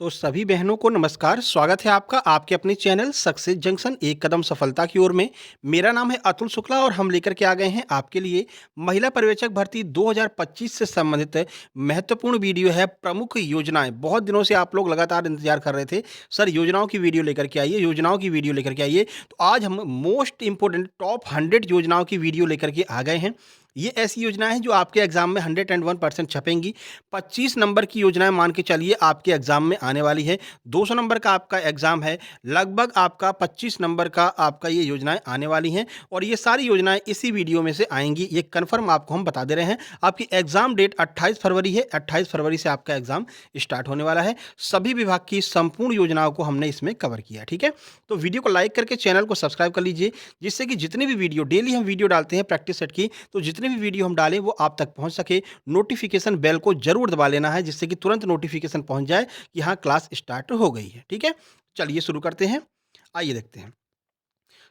तो सभी बहनों को नमस्कार, स्वागत है आपका आपके अपने चैनल सक्सेस जंक्शन एक कदम सफलता की ओर में। मेरा नाम है अतुल शुक्ला और हम लेकर के आ गए हैं आपके लिए महिला पर्यवेक्षक भर्ती 2025 से संबंधित महत्वपूर्ण वीडियो है, प्रमुख योजनाएँ। बहुत दिनों से आप लोग लगातार इंतजार कर रहे थे, सर योजनाओं की वीडियो लेकर के आइए, योजनाओं की वीडियो लेकर के आइए। तो आज हम मोस्ट इम्पोर्टेंट टॉप 100 योजनाओं की वीडियो लेकर के आ गए हैं। ये ऐसी योजनाएँ हैं जो आपके एग्ज़ाम में 101% छपेंगी। 25 नंबर की योजनाएँ मान के चलिए आपके एग्ज़ाम में आने वाली है। 200 नंबर का आपका एग्ज़ाम है, लगभग आपका 25 नंबर का आपका ये योजनाएँ आने वाली हैं और ये सारी योजनाएँ इसी वीडियो में से आएँगी। ये कन्फर्म आपको हम बता दे रहे हैं। आपकी एग्ज़ाम डेट 28 फरवरी है, 28 फरवरी से आपका एग्ज़ाम स्टार्ट होने वाला है। सभी विभाग की संपूर्ण योजनाओं को हमने इसमें कवर किया है, ठीक है? तो वीडियो को लाइक करके चैनल को सब्सक्राइब कर लीजिए, जिससे कि जितनी भी वीडियो डेली हम वीडियो डालते हैं प्रैक्टिस सेट की, तो जितनी भी वीडियो हम डालें वो आप तक पहुंच सके। नोटिफिकेशन बेल को जरूर दबा लेना है, जिससे कि तुरंत नोटिफिकेशन पहुंच जाए कि हाँ क्लास स्टार्ट हो गई है। ठीक है, चलिए शुरू करते हैं। आइए देखते हैं।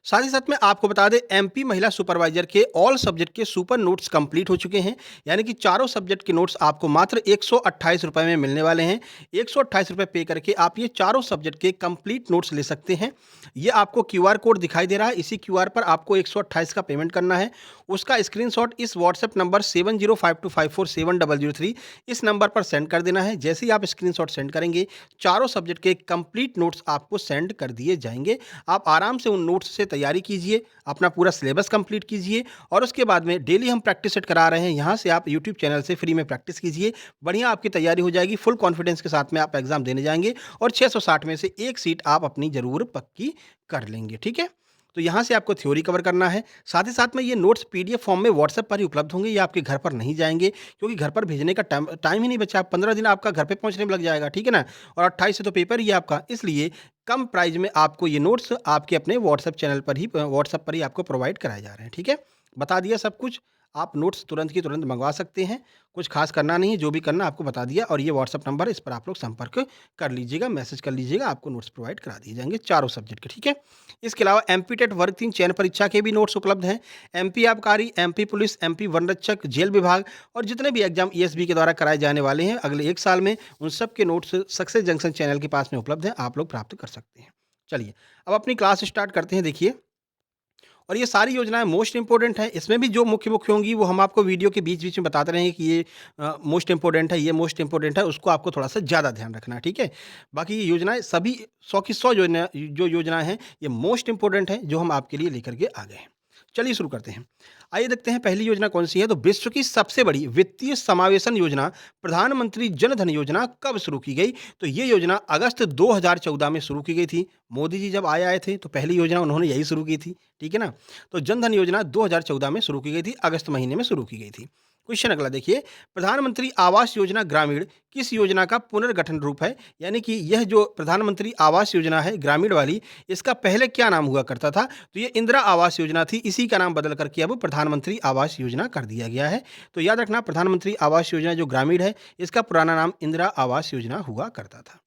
साथ ही साथ में आपको बता दें, एमपी महिला सुपरवाइजर के ऑल सब्जेक्ट के सुपर नोट्स कंप्लीट हो चुके हैं। यानी कि चारों सब्जेक्ट के नोट्स आपको मात्र 128 रुपए में मिलने वाले हैं। 128 रुपए पे करके आप ये चारों सब्जेक्ट के कंप्लीट नोट्स ले सकते हैं। ये आपको क्यूआर कोड दिखाई दे रहा है, इसी क्यूआर पर आपको 128 का पेमेंट करना है। उसका स्क्रीनशॉट इस व्हाट्सएप नंबर 7052547003 इस नंबर पर सेंड कर देना है। जैसे ही आप स्क्रीनशॉट सेंड करेंगे, चारों सब्जेक्ट के कंप्लीट नोट्स आपको सेंड कर दिए जाएंगे। आप आराम से उन नोट्स से तैयारी कीजिए, अपना पूरा सिलेबस कंप्लीट कीजिए और उसके बाद में डेली हम प्रैक्टिस सेट करा रहे हैं, यहाँ से आप यूट्यूब चैनल से फ्री में प्रैक्टिस कीजिए। बढ़िया आपकी तैयारी हो जाएगी, फुल कॉन्फिडेंस के साथ में आप एग्जाम देने जाएंगे और 660 में से एक सीट आप अपनी जरूर पक्की कर लेंगे। ठीक है, तो यहाँ से आपको थ्योरी कवर करना है। साथ ही साथ में ये नोट्स पीडीएफ फॉर्म में व्हाट्सएप पर ही उपलब्ध होंगे, ये आपके घर पर नहीं जाएंगे, क्योंकि घर पर भेजने का टाइम ही नहीं बचा। 15 दिन आपका घर पे पहुँचने में लग जाएगा, ठीक है ना। और 28 से तो पेपर ही है आपका, इसलिए कम प्राइस में आपको ये नोट्स आपके अपने व्हाट्सएप चैनल पर ही व्हाट्सएप पर ही आपको प्रोवाइड कराए जा रहे हैं। ठीक है, बता दिया सब कुछ। आप नोट्स तुरंत की तुरंत मंगवा सकते हैं, कुछ खास करना नहीं है, जो भी करना आपको बता दिया। और ये व्हाट्सएप नंबर, इस पर आप लोग संपर्क कर लीजिएगा, मैसेज कर लीजिएगा, आपको नोट्स प्रोवाइड करा दिए जाएंगे चारों सब्जेक्ट के। ठीक है, इसके अलावा एमपी टेट वर्ग 3 चयन परीक्षा के भी नोट्स उपलब्ध हैं। एमपी आबकारी, एमपी पुलिस, एमपी वन रक्षक, जेल विभाग और जितने भी एग्जाम ईएसबी के द्वारा कराए जाने वाले हैं अगले 1 साल में, उन सब के नोट्स सक्सेस जंक्शन चैनल के पास में उपलब्ध हैं, आप लोग प्राप्त कर सकते हैं। चलिए अब अपनी क्लास स्टार्ट करते हैं। देखिए, और ये सारी योजनाएँ मोस्ट इम्पोर्टेंट हैं। इसमें भी जो मुख्य-मुख्य होंगी वो हम आपको वीडियो के बीच-बीच में बताते रहेंगे कि ये मोस्ट इम्पोर्टेंट है, ये मोस्ट इम्पोर्टेंट है, उसको आपको थोड़ा-सा ज़्यादा ध्यान रखना है, ठीक है? बाकी ये योजनाएँ सभी 100 की 100 योजनाएँ हैं, ये मोस्ट इम्पोर्टेंट हैं, जो हम आपके लिए लेकर के आ गए हैं। चलिए शुरू करते हैं। आइए देखते हैं पहली योजना कौन-सी है। तो विश्व की सबसे बड़ी वित्तीय समावेशन योजना प्रधानमंत्री जन धन योजना कब शुरू की गई? तो ये योजना अगस्त 2014 में शुरू की गई थी। मोदी जी जब आए थे तो पहली योजना उन्होंने यही शुरू की थी, ठीक है ना? तो जन धन योजना 2014 में शुरू की गई थी, अगस्त महीने में शुरू की गई थी। क्वेश्चन अगला देखिए, प्रधानमंत्री आवास योजना ग्रामीण किस योजना का पुनर्गठन रूप है? यानी कि यह जो प्रधानमंत्री आवास योजना है ग्रामीण वाली, इसका पहले क्या नाम हुआ करता था? तो ये इंदिरा आवास योजना थी, इसी का नाम बदल करके अब प्रधानमंत्री आवास योजना कर दिया गया है। तो याद रखना, प्रधानमंत्री आवास योजना जो ग्रामीण है, इसका पुराना नाम इंदिरा आवास योजना हुआ करता था।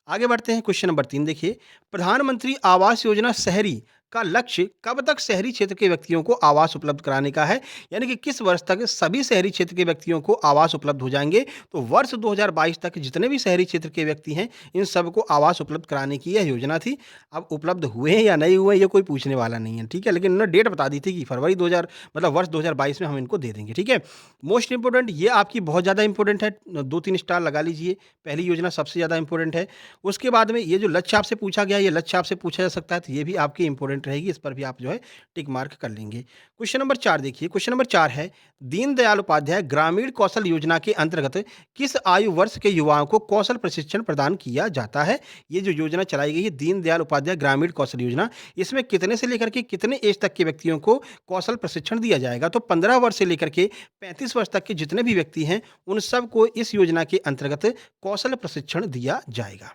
आगे बढ़ते हैं, क्वेश्चन नंबर 3 देखिए, प्रधानमंत्री आवास योजना शहरी का लक्ष्य कब तक शहरी क्षेत्र के व्यक्तियों को आवास उपलब्ध कराने का है? यानी कि किस वर्ष तक सभी शहरी क्षेत्र के व्यक्तियों को आवास उपलब्ध हो जाएंगे? तो वर्ष 2022 तक जितने भी शहरी क्षेत्र के व्यक्ति हैं, इन सबको आवास उपलब्ध कराने की यह योजना थी। अब उपलब्ध हुए हैं या नहीं हुए, ये कोई पूछने वाला नहीं है, ठीक है। लेकिन उन्होंने डेट बता दी थी कि फरवरी 2000 मतलब वर्ष 2022 में हम इनको दे देंगे, ठीक है। मोस्ट इंपोर्टेंट, ये आपकी बहुत ज़्यादा इंपॉर्टेंट है, 2-3 स्टार लगा लीजिए। पहली योजना सबसे ज़्यादा इंपॉर्टेंट है। उसके बाद में ये जो लक्ष्य आपसे पूछा गया, ये लक्ष्य आपसे पूछा जा सकता है, तो ये भी आपकी इंपॉर्टेंट रहेगी, इस पर भी आप जो है टिक मार्क कर लेंगे। क्वेश्चन नंबर 4 देखिए, क्वेश्चन नंबर 4 है, दीनदयाल उपाध्याय ग्रामीण कौशल योजना के अंतर्गत किस आयु वर्ष के युवाओं को कौशल प्रशिक्षण प्रदान किया जाता है? ये जो योजना चलाई गई है दीनदयाल उपाध्याय ग्रामीण कौशल योजना, इसमें कितने से लेकर के कितने एज तक के व्यक्तियों को कौशल प्रशिक्षण दिया जाएगा? तो 15 वर्ष से लेकर के 35 वर्ष तक के जितने भी व्यक्ति हैं, उन सबको इस योजना के अंतर्गत कौशल प्रशिक्षण दिया जाएगा।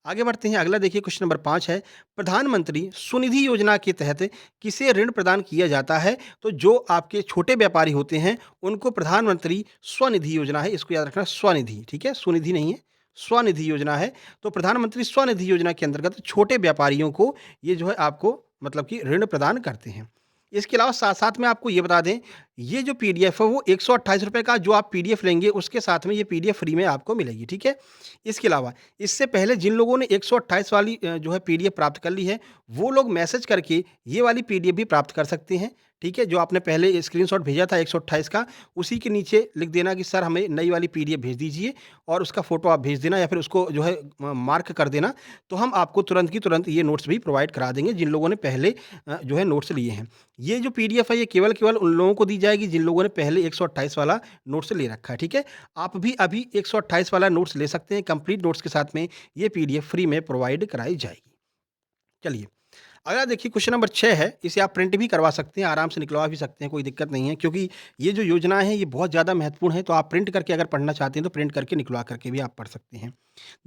आगे बढ़ते हैं, अगला देखिए, क्वेश्चन नंबर 5 है, प्रधानमंत्री स्वनिधि योजना के तहत किसे ऋण प्रदान किया जाता है? तो जो आपके छोटे व्यापारी होते हैं, उनको प्रधानमंत्री स्वनिधि योजना है, इसको याद रखना, स्वनिधि, ठीक है, सुनिधि नहीं है, स्वनिधि योजना है। तो प्रधानमंत्री स्वनिधि योजना के अंतर्गत छोटे व्यापारियों को ये जो है आपको मतलब कि ऋण प्रदान करते हैं। इसके अलावा साथ-साथ में आपको ये बता दें, ये जो पीडीएफ है वो ₹128 का जो आप पीडीएफ लेंगे उसके साथ में ये पीडीएफ फ्री में आपको मिलेगी, ठीक है? इसके अलावा इससे पहले जिन लोगों ने 128 वाली जो है पीडीएफ प्राप्त कर ली है, वो लोग मैसेज करके ये वाली पीडीएफ भी प्राप्त कर सकते हैं, ठीक है? जो आपने पहले स्क्रीनशॉट भेजा था 128 का, उसी के नीचे लिख देना कि सर हमें नई वाली पीडीएफ भेज दीजिए और उसका फ़ोटो आप भेज देना या फिर उसको जो है मार्क कर देना, तो हम आपको तुरंत की तुरंत ये नोट्स भी प्रोवाइड करा देंगे जिन लोगों ने पहले जो है नोट्स लिए हैं। ये जो पीडीएफ है ये केवल उन लोगों को दी जाएगी जिन लोगों ने पहले 128 वाला नोट्स ले रखा है, ठीक है? आप भी अभी 128 वाला नोट्स ले सकते हैं, कंप्लीट नोट्स के साथ में ये पीडीएफ फ्री में प्रोवाइड कराई जाएगी। चलिए, अगला देखिए क्वेश्चन नंबर 6 है, इसे आप प्रिंट भी करवा सकते हैं, आराम से निकलवा भी सकते हैं, कोई दिक्कत नहीं है क्योंकि ये जो योजनाएँ हैं ये बहुत ज़्यादा महत्वपूर्ण है, तो आप प्रिंट करके अगर पढ़ना चाहते हैं तो प्रिंट करके निकलवा करके भी आप पढ़ सकते हैं।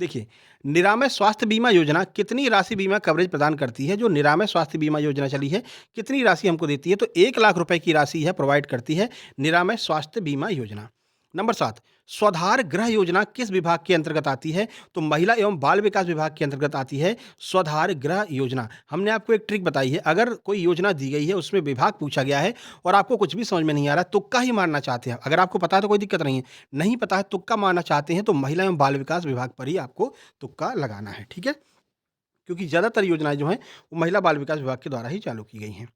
देखिए, निरामय स्वास्थ्य बीमा योजना कितनी राशि बीमा कवरेज प्रदान करती है? जो निरामय स्वास्थ्य बीमा योजना चली है, कितनी राशि हमको देती है? तो 1 लाख रुपए की राशि है प्रोवाइड करती है निरामय स्वास्थ्य बीमा योजना। नंबर 7, स्वधार गृह योजना किस विभाग के अंतर्गत आती है? तो महिला एवं बाल विकास विभाग के अंतर्गत आती है स्वधार गृह योजना। हमने आपको एक ट्रिक बताई है, अगर कोई योजना दी गई है, उसमें विभाग पूछा गया है और आपको कुछ भी समझ में नहीं आ रहा, तुक्का ही मारना चाहते हैं। अगर आपको पता है तो कोई दिक्कत नहीं है, नहीं पता है तुक्का मारना चाहते हैं तो महिला एवं बाल विकास विभाग पर ही आपको तुक्का लगाना है, ठीक है? क्योंकि ज़्यादातर योजनाएँ जो हैं, वो महिला बाल विकास विभाग के द्वारा ही चालू की गई हैं।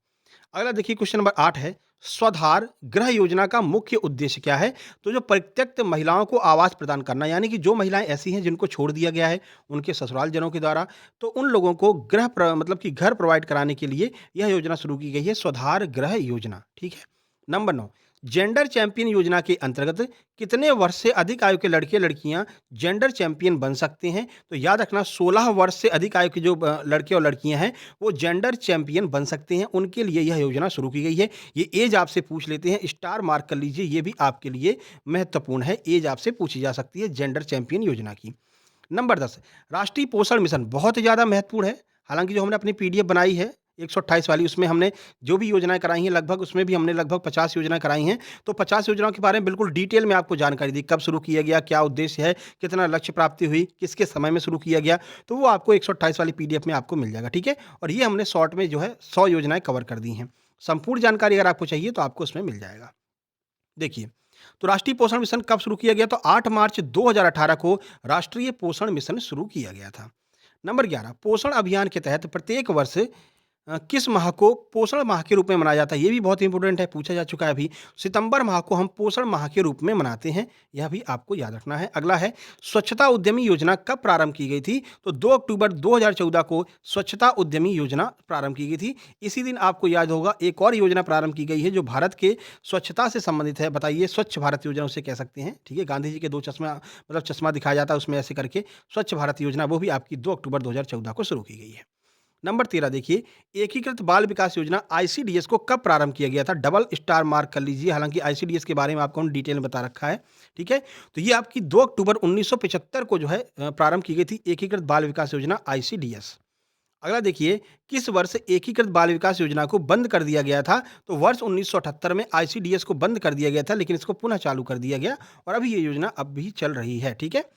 अगला देखिए क्वेश्चन नंबर 8 है, स्वधार गृह योजना का मुख्य उद्देश्य क्या है? तो जो परित्यक्त महिलाओं को आवास प्रदान करना, यानी कि जो महिलाएँ ऐसी हैं जिनको छोड़ दिया गया है उनके ससुरालजनों के द्वारा, तो उन लोगों को मतलब कि घर प्रोवाइड कराने के लिए यह योजना शुरू की गई है, स्वधार गृह योजना, ठीक है? नंबर 9, जेंडर चैंपियन योजना के अंतर्गत कितने वर्ष से अधिक आयु के लड़के-लड़कियाँ जेंडर चैंपियन बन सकते हैं? तो याद रखना 16 वर्ष से अधिक आयु के जो लड़के और लड़कियाँ हैं वो जेंडर चैंपियन बन सकते हैं, उनके लिए यह योजना शुरू की गई है। ये ऐज आपसे पूछ लेते हैं, स्टार मार्क कर लीजिए, ये भी आपके लिए महत्वपूर्ण है, ऐज आपसे पूछी जा सकती है जेंडर चैंपियन योजना की। नंबर 10, राष्ट्रीय पोषण मिशन बहुत ही ज़्यादा महत्वपूर्ण है। हालाँकि जो हमने अपनी पीडीएफ बनाई है 128 वाली, उसमें हमने जो भी योजनाएँ कराई हैं लगभग, उसमें भी हमने लगभग 50 योजनाएँ कराई हैं। तो 50 योजनाओं के बारे में बिल्कुल डिटेल में आपको जानकारी दी, कब शुरू किया गया, क्या उद्देश्य है, कितना लक्ष्य प्राप्ति हुई, किसके समय में शुरू किया गया, तो वो आपको 128 वाली पीडीएफ में आपको मिल जाएगा, ठीक है? और ये हमने शॉर्ट में जो है 100 योजनाएँ कवर कर दी हैं। संपूर्ण जानकारी अगर आपको चाहिए तो आपको उसमें मिल जाएगा। देखिए, तो राष्ट्रीय पोषण मिशन कब शुरू किया गया? तो 8 मार्च 2018 को राष्ट्रीय पोषण मिशन शुरू किया गया था। नंबर 11, पोषण अभियान के तहत प्रत्येक वर्ष किस माह को पोषण माह के रूप में मनाया जाता है? ये भी बहुत इंपॉर्टेंट है, पूछा जा चुका है अभी। सितंबर माह को हम पोषण माह के रूप में मनाते हैं, यह भी आपको याद रखना है। अगला है, स्वच्छता उद्यमी योजना कब प्रारंभ की गई थी? तो 2 अक्टूबर 2014 को स्वच्छता उद्यमी योजना प्रारंभ की गई थी। इसी दिन आपको याद होगा एक और योजना प्रारंभ की गई है जो भारत के स्वच्छता से संबंधित है। बताइए, स्वच्छ भारत योजना उसे कह सकते हैं, ठीक है? गांधी जी के 2 चश्मा मतलब चश्मा दिखाया जाता है उसमें ऐसे करके, स्वच्छ भारत योजना, वो भी आपकी 2 अक्टूबर 2014 को शुरू की गई है। नंबर 13 देखिए, एकीकृत बाल विकास योजना आईसीडीएस को कब प्रारंभ किया गया था? डबल स्टार मार्क कर लीजिए, हालाँकि आईसीडीएस के बारे में आपको हम डिटेल में बता रखा है, ठीक है? तो ये आपकी 2 अक्टूबर 1975 को जो है प्रारंभ की गई थी एकीकृत बाल विकास योजना आईसीडीएस। अगला देखिए, किस वर्ष एकीकृत बाल विकास योजना को बंद कर दिया गया था? तो वर्ष 1978 में आईसीडीएस को बंद कर दिया गया था, लेकिन इसको पुनः चालू कर दिया गया और अभी ये योजना अब भी चल रही है, ठीक है?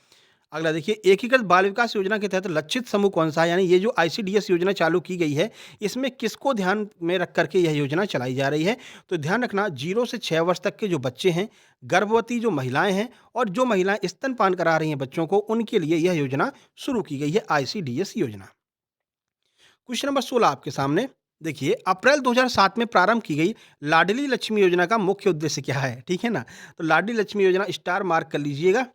अगला देखिए, एकीकृत बाल विकास योजना के तहत लक्षित समूह कौन-सा है? यानी ये जो आईसीडीएस योजना चालू की गई है, इसमें किसको ध्यान में रख कर के यह योजना चलाई जा रही है? तो ध्यान रखना, 0 से 6 वर्ष तक के जो बच्चे हैं, गर्भवती जो महिलाएँ हैं और जो महिलाएँ स्तनपान करा रही हैं बच्चों को, उनके लिए यह योजना शुरू की गई है, आईसीडीएस योजना। क्वेश्चन नंबर 16 आपके सामने। देखिए, अप्रैल 2007 में प्रारंभ की गई लाडली लक्ष्मी योजना का मुख्य उद्देश्य क्या है? ठीक है ना? तो लाडली लक्ष्मी योजना स्टार मार्क कर लीजिएगा।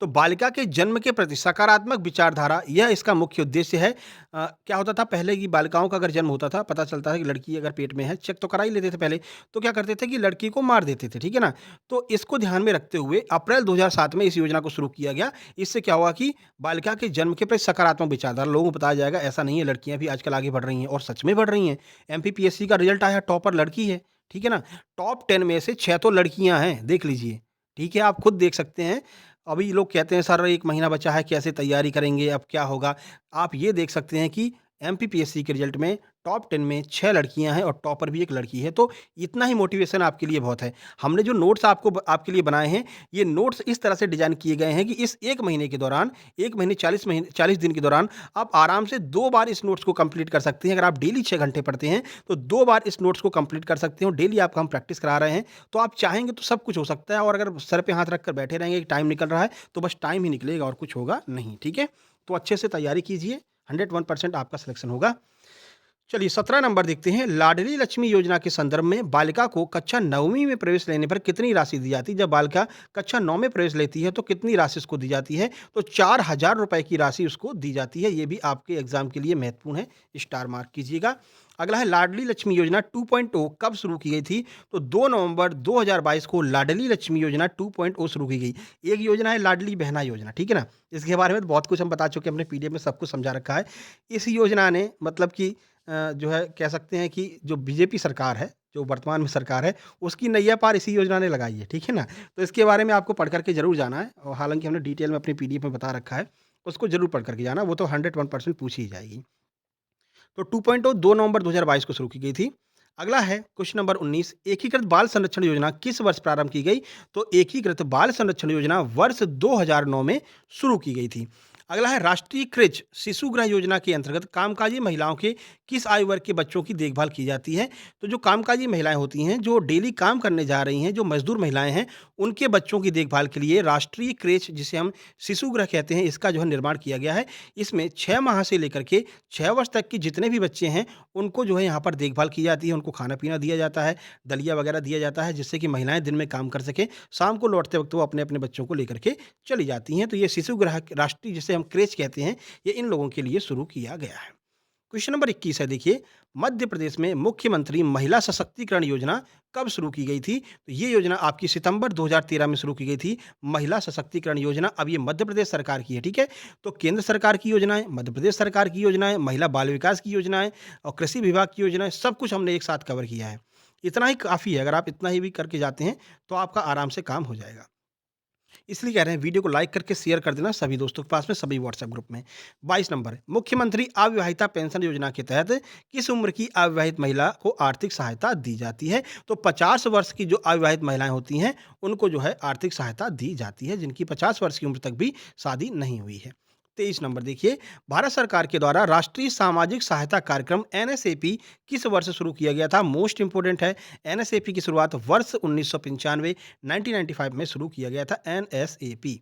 तो बालिका के जन्म के प्रति सकारात्मक विचारधारा, यह इसका मुख्य उद्देश्य है। क्या होता था पहले की बालिकाओं का अगर जन्म होता था, पता चलता था कि लड़की अगर पेट में है, चेक तो करा ही लेते थे पहले, तो क्या करते थे कि लड़की को मार देते थे, ठीक है ना? तो इसको ध्यान में रखते हुए अप्रैल 2007 में इस योजना को शुरू किया गया। इससे क्या हुआ कि बालिका के जन्म के प्रति सकारात्मक विचारधारा लोगों को बताया जाएगा, ऐसा नहीं है, लड़कियाँ भी आजकल आगे बढ़ रही हैं और सच में बढ़ रही हैं। एमपीपीएससी का रिजल्ट आया, टॉपर लड़की है, ठीक है ना? टॉप 10 में से 6 तो लड़कियाँ हैं, देख लीजिए, ठीक है? आप खुद देख सकते हैं। अभी लोग कहते हैं सर 1 महीना बचा है, कैसे तैयारी करेंगे, अब क्या होगा? आप ये देख सकते हैं कि एमपीपीएससी के रिजल्ट में टॉप 10 में 6 लड़कियां हैं और टॉपर भी एक लड़की है। तो इतना ही मोटिवेशन आपके लिए बहुत है। हमने जो नोट्स आपके लिए बनाए हैं, ये नोट्स इस तरह से डिज़ाइन किए गए हैं कि इस 1 महीने के दौरान, 1 महीने 40 दिन के दौरान आप आराम से 2 बार इस नोट्स को कंप्लीट कर सकते हैं। अगर आप डेली 6 घंटे पढ़ते हैं, तो 2 बार इस नोट्स को कंप्लीट कर सकते हो। डेली आपको हम प्रैक्टिस करा रहे हैं, तो आप चाहेंगे तो सब कुछ हो सकता है। और अगर सर पे हाथ रखकर बैठे रहेंगे कि टाइम निकल रहा है, तो बस टाइम ही निकलेगा और कुछ होगा नहीं, ठीक है? तो अच्छे से तैयारी कीजिए, 101% आपका सिलेक्शन होगा। चलिए 17 नंबर देखते हैं। लाडली लक्ष्मी योजना के संदर्भ में बालिका को कक्षा 9वीं में प्रवेश लेने पर कितनी राशि दी जाती है? जब बालिका कक्षा 9 में प्रवेश लेती है तो कितनी राशि उसको दी जाती है? तो 4,000 रुपए की राशि उसको दी जाती है। ये भी आपके एग्जाम के लिए महत्वपूर्ण है, स्टार मार्क कीजिएगा। अगला है लाडली लक्ष्मी योजना 2.0 कब शुरू की गई थी? तो 2 नवंबर 2022 को लाडली लक्ष्मी योजना 2.0 शुरू की गई। एक योजना है लाडली बहना योजना, ठीक है ना? इसके बारे में तो बहुत कुछ हम बता चुके हैं, अपने पीडीएफ में सब कुछ समझा रखा है। इस योजना ने मतलब कि जो है कह सकते हैं कि जो बीजेपी सरकार है, जो वर्तमान में सरकार है, उसकी नैया पार इसी योजना ने लगाई है, ठीक है ना? तो इसके बारे में आपको पढ़ कर के ज़रूर जाना है और हालाँकि हमने डिटेल में अपनी पीडीएफ में बता रखा है, उसको ज़रूर पढ़ कर के जाना, वो तो 101% पूछी ही जाएगी। तो 2.0 2 नवंबर 2022 को शुरू की गई थी। अगला है क्वेश्चन नंबर 19, एकीकृत बाल संरक्षण योजना किस वर्ष प्रारंभ की गई? तो एकीकृत बाल संरक्षण योजना वर्ष 2009 में शुरू की गई थी। अगला है राष्ट्रीय कृज शिशु गृह योजना के अंतर्गत कामकाजी महिलाओं के किस आयु वर्ग के बच्चों की देखभाल की जाती है? तो जो कामकाजी महिलाएं होती हैं, जो डेली काम करने जा रही हैं, जो मजदूर महिलाएं हैं, उनके बच्चों की देखभाल के लिए राष्ट्रीय क्रेच, जिसे हम शिशु गृह कहते हैं, इसका जो है निर्माण किया गया है। इसमें 6 माह से लेकर के 6 वर्ष तक के जितने भी बच्चे हैं, उनको जो है यहाँ पर देखभाल की जाती है, उनको खाना-पीना दिया जाता है, दलिया वगैरह दिया जाता है, जिससे कि महिलाएँ दिन में काम कर सकें। शाम को लौटते वक़्त वो अपने-अपने बच्चों को लेकर के चली जाती हैं। तो ये शिशु गृह राष्ट्रीय, जिसे हम क्रेच कहते हैं, ये इन लोगों के लिए शुरू किया गया है। क्वेश्चन नंबर 21 है, देखिए, मध्य प्रदेश में मुख्यमंत्री महिला सशक्तिकरण योजना कब शुरू की गई थी? तो ये योजना आपकी सितंबर 2013 में शुरू की गई थी। महिला सशक्तिकरण योजना, अब ये मध्य प्रदेश सरकार की है, ठीक है? तो केंद्र सरकार की योजना है, मध्य प्रदेश सरकार की योजना है, महिला बाल विकास की योजना है और कृषि विभाग की योजना है, सब कुछ हमने एक साथ कवर किया है। इतना ही काफ़ी है, अगर आप इतना ही भी करके जाते हैं, तो आपका आराम से काम हो जाएगा। इसलिए कह रहे हैं वीडियो को लाइक करके शेयर कर देना सभी दोस्तों के पास में, सभी व्हाट्सएप ग्रुप में। 22 नंबर, मुख्यमंत्री अविवाहिता पेंशन योजना के तहत किस उम्र की अविवाहित महिला को आर्थिक सहायता दी जाती है? तो 50 वर्ष की जो अविवाहित महिलाएं होती हैं, उनको जो है आर्थिक सहायता दी जाती है, जिनकी 50 वर्ष की उम्र तक भी शादी नहीं हुई है। 23 नंबर देखिए, भारत सरकार के द्वारा राष्ट्रीय सामाजिक सहायता कार्यक्रम एनएसएपी किस वर्ष शुरू किया गया था? मोस्ट इंपोर्टेंट है, एनएसएपी की शुरुआत वर्ष 1995 1995 में शुरू किया गया था, एनएसएपी।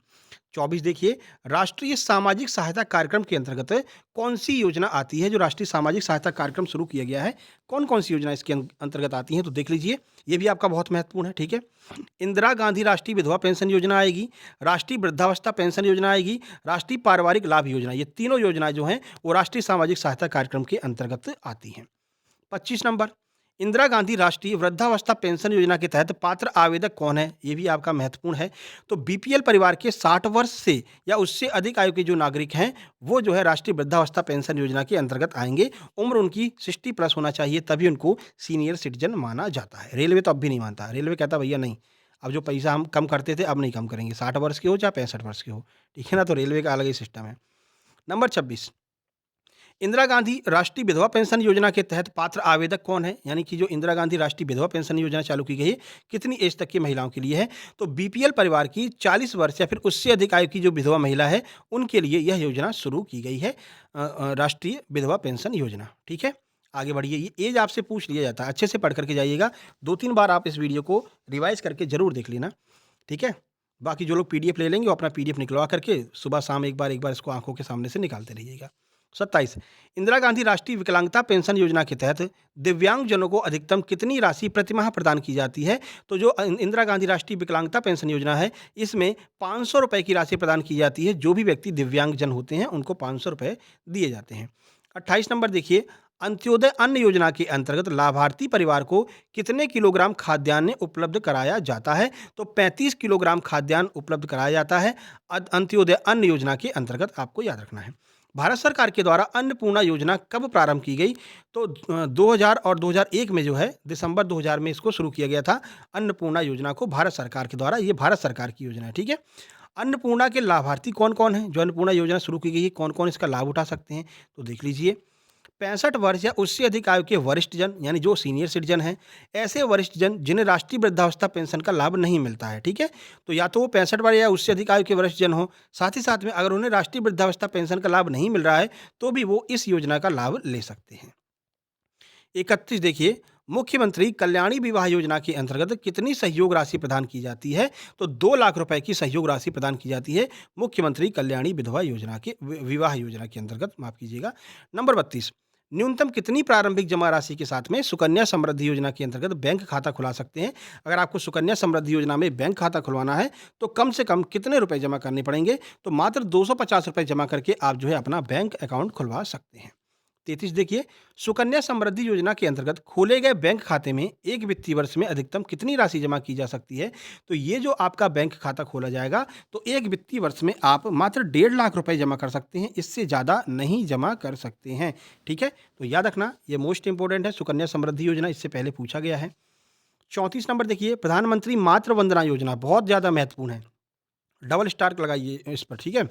24 देखिए, राष्ट्रीय सामाजिक सहायता कार्यक्रम के अंतर्गत कौन सी योजना आती है? जो राष्ट्रीय सामाजिक सहायता कार्यक्रम शुरू किया गया है, कौन कौन सी योजना इसके अंतर्गत आती हैं? तो देख लीजिए, ये भी आपका बहुत महत्वपूर्ण है, ठीक है? इंदिरा गांधी राष्ट्रीय विधवा पेंशन योजना आएगी, राष्ट्रीय वृद्धावस्था पेंशन योजना आएगी, राष्ट्रीय पारिवारिक लाभ योजना, ये तीनों योजनाएं जो हैं वो राष्ट्रीय सामाजिक सहायता कार्यक्रम के अंतर्गत आती हैं। 25 नंबर, इंदिरा गांधी राष्ट्रीय वृद्धावस्था पेंशन योजना के तहत पात्र आवेदक कौन है? ये भी आपका महत्वपूर्ण है। तो बीपीएल परिवार के 60 वर्ष से या उससे अधिक आयु के जो नागरिक हैं, वो जो है राष्ट्रीय वृद्धावस्था पेंशन योजना के अंतर्गत आएंगे। उम्र उनकी 60 प्लस होना चाहिए, तभी उनको सीनियर सिटीजन माना जाता है। रेलवे तो अब भी नहीं मानता, रेलवे कहता भैया नहीं, अब जो पैसा हम कम करते थे अब नहीं कम करेंगे, 60 वर्ष के हो चाहे 65 वर्ष के हो, ठीक है ना? तो रेलवे का अलग ही सिस्टम है। नंबर 26, इंदिरा गांधी राष्ट्रीय विधवा पेंशन योजना के तहत पात्र आवेदक कौन है? यानी कि जो इंदिरा गांधी राष्ट्रीय विधवा पेंशन योजना चालू की गई है, कितनी एज तक की महिलाओं के लिए है? तो बीपीएल परिवार की 40 वर्ष या फिर उससे अधिक आयु की जो विधवा महिला है, उनके लिए यह योजना शुरू की गई है, राष्ट्रीय विधवा पेंशन योजना, ठीक है? आगे बढ़िए, ये एज आपसे पूछ लिया जाता है, अच्छे से पढ़ करके जाइएगा। 2-3 बार आप इस वीडियो को रिवाइज करके जरूर देख लेना, ठीक है? बाकी जो लोग पीडीएफ ले लेंगे वो अपना पीडीएफ निकलवा करके सुबह शाम एक बार इसको आंखों के सामने से निकालते रहिएगा। 27, इंदिरा गांधी राष्ट्रीय विकलांगता पेंशन योजना के तहत दिव्यांगजनों को अधिकतम कितनी राशि प्रतिमाह प्रदान की जाती है? तो जो इंदिरा गांधी राष्ट्रीय विकलांगता पेंशन योजना है, इसमें 500 रुपए की राशि प्रदान की जाती है। जो भी व्यक्ति दिव्यांगजन होते हैं उनको 500 रुपए दिए जाते हैं। 28 नंबर देखिए, अंत्योदय अन्न योजना के अंतर्गत लाभार्थी परिवार को कितने किलोग्राम खाद्यान्न उपलब्ध कराया जाता है? तो 35 किलोग्राम खाद्यान्न उपलब्ध कराया जाता है अंत्योदय अन्न योजना के अंतर्गत, आपको याद रखना है। भारत सरकार के द्वारा अन्नपूर्णा योजना कब प्रारंभ की गई? तो 2000 और 2001 में जो है, दिसंबर 2000 में इसको शुरू किया गया था, अन्नपूर्णा योजना को भारत सरकार के द्वारा। ये भारत सरकार की योजना है, ठीक है? अन्नपूर्णा के लाभार्थी कौन कौन हैं? जो अन्नपूर्णा योजना शुरू की गई है, कौन कौन इसका लाभ उठा सकते हैं? तो देख लीजिए, 65 वर्ष या उससे अधिक आयु के वरिष्ठ जन यानी जो सीनियर सिटीजन हैं, ऐसे वरिष्ठ जन जिन्हें राष्ट्रीय वृद्धावस्था पेंशन का लाभ नहीं मिलता है, ठीक है? तो या तो वो 65 वर्ष या उससे अधिक आयु के वरिष्ठ जन हों, साथ ही साथ में अगर उन्हें राष्ट्रीय वृद्धावस्था पेंशन का लाभ नहीं मिल रहा है, तो भी वो इस योजना का लाभ ले सकते हैं। 31 देखिए, मुख्यमंत्री कल्याणी विवाह योजना के अंतर्गत कितनी सहयोग राशि प्रदान की जाती है? तो 2 लाख रुपए की सहयोग राशि प्रदान की जाती है मुख्यमंत्री कल्याणी विधवा योजना के विवाह योजना के अंतर्गत, माफ कीजिएगा। नंबर 32, न्यूनतम कितनी प्रारंभिक जमा राशि के साथ में सुकन्या समृद्धि योजना के अंतर्गत बैंक खाता खुला सकते हैं? अगर आपको सुकन्या समृद्धि योजना में बैंक खाता खुलवाना है तो कम से कम कितने रुपए जमा करने पड़ेंगे? तो मात्र 250 रुपए जमा करके आप जो है अपना बैंक अकाउंट खुलवा सकते हैं। 33 देखिए, सुकन्या समृद्धि योजना के अंतर्गत खोले गए बैंक खाते में एक वित्तीय वर्ष में अधिकतम कितनी राशि जमा की जा सकती है? तो ये जो आपका बैंक खाता खोला जाएगा तो एक वित्तीय वर्ष में आप मात्र 1.5 लाख रुपए जमा कर सकते हैं, इससे ज़्यादा नहीं जमा कर सकते हैं, ठीक है? तो याद रखना, ये मोस्ट इंपॉर्टेंट है, सुकन्या समृद्धि योजना इससे पहले पूछा गया है। 34 नंबर देखिए, प्रधानमंत्री मातृ वंदना योजना बहुत ज़्यादा महत्वपूर्ण है, डबल स्टार लगाइए इस पर, ठीक है?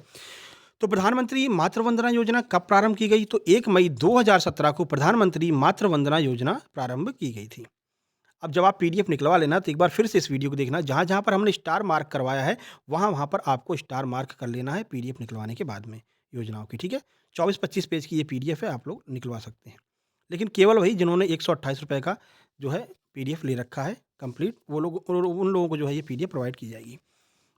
तो प्रधानमंत्री मातृ वंदना योजना कब प्रारंभ की गई? तो 1 मई 2017 को प्रधानमंत्री मातृ वंदना योजना प्रारंभ की गई थी। अब जब आप पीडीएफ निकलवा लेना तो एक बार फिर से इस वीडियो को देखना, जहाँ जहाँ पर हमने स्टार मार्क करवाया है वहाँ वहाँ पर आपको स्टार मार्क कर लेना है पीडीएफ निकलवाने के बाद में योजनाओं की, ठीक है? 24-25 पेज की ये पीडीएफ है, आप लोग निकलवा सकते हैं, लेकिन केवल वही जिन्होंने 128 रुपये का जो है पीडीएफ ले रखा है कंप्लीट, वो लोग, उन लोगों को जो है ये पीडीएफ प्रोवाइड की जाएगी।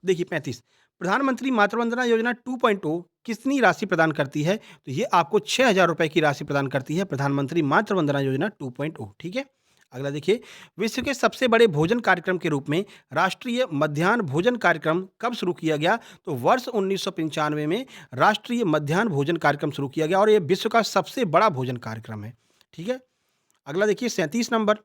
देखिए 35, प्रधानमंत्री मातृ वंदना योजना 2.0 कितनी राशि प्रदान करती है? तो ये आपको 6,000 रुपए की राशि प्रदान करती है प्रधानमंत्री मातृ वंदना योजना 2.0, ठीक है? अगला देखिए, विश्व के सबसे बड़े भोजन कार्यक्रम के रूप में राष्ट्रीय मध्याह्न भोजन कार्यक्रम कब शुरू किया गया? तो वर्ष 1995 में राष्ट्रीय मध्याह्न भोजन कार्यक्रम शुरू किया गया और ये विश्व का सबसे बड़ा भोजन कार्यक्रम है, ठीक है? अगला देखिए 37 नंबर,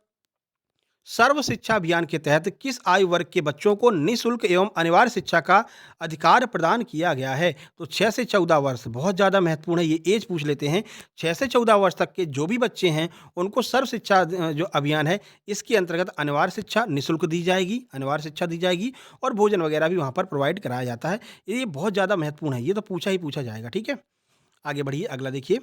सर्व शिक्षा अभियान के तहत किस आयु वर्ग के बच्चों को निःशुल्क एवं अनिवार्य शिक्षा का अधिकार प्रदान किया गया है? तो 6 से 14 वर्ष बहुत ज़्यादा महत्वपूर्ण है, ये एज पूछ लेते हैं। 6 से 14 वर्ष तक के जो भी बच्चे हैं उनको सर्व शिक्षा जो अभियान है इसके अंतर्गत अनिवार्य शिक्षा निःशुल्क दी जाएगी, अनिवार्य शिक्षा दी जाएगी और भोजन वगैरह भी वहाँ पर प्रोवाइड कराया जाता है। ये बहुत ज़्यादा महत्वपूर्ण है, ये तो पूछा ही पूछा जाएगा, ठीक है? आगे बढ़िए, अगला देखिए